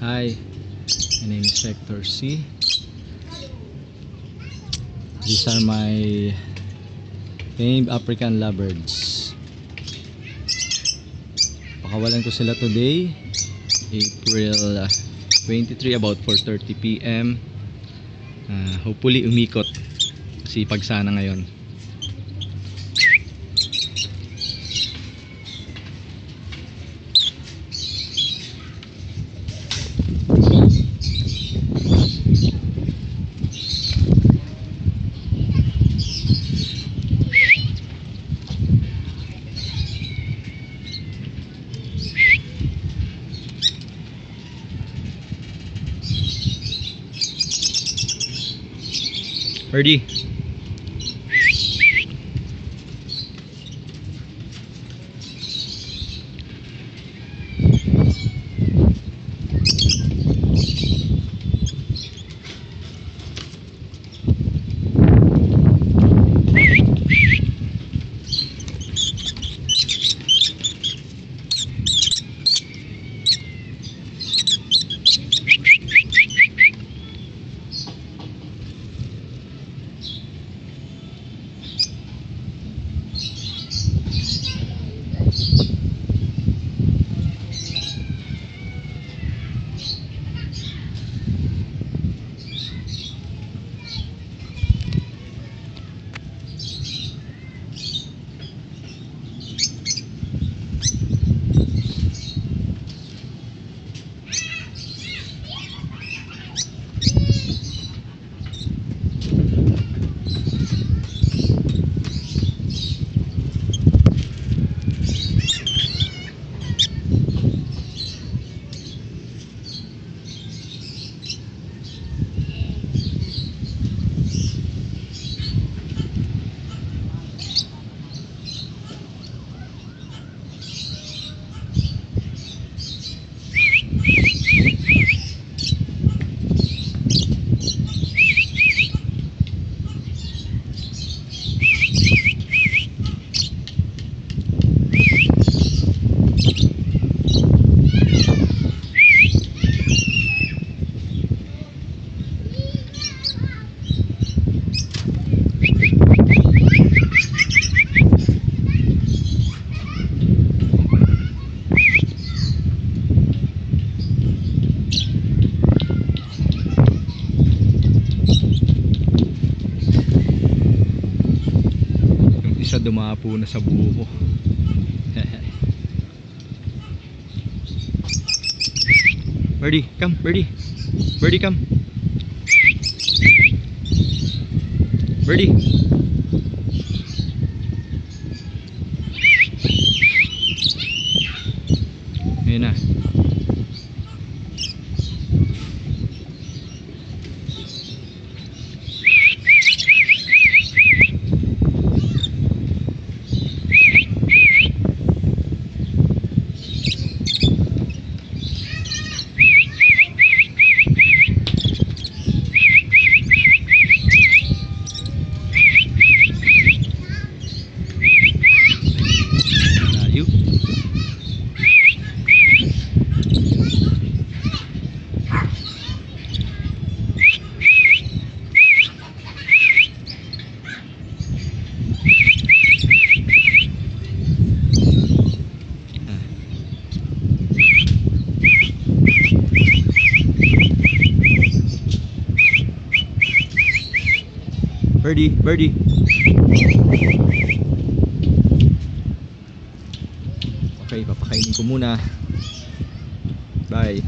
Hi, my name is Sector C. These are my tamed African lovebirds. Pakawalan ko sila today, April 23, about 4:30 PM. Hopefully umikot kasi pagsana ngayon. Birdie. Isa dumapo na sa buko. Birdie, come, Birdie. Birdie, come. Birdie. Ayun na. Birdie, Birdie. Okay, papakainin ko muna. Bye.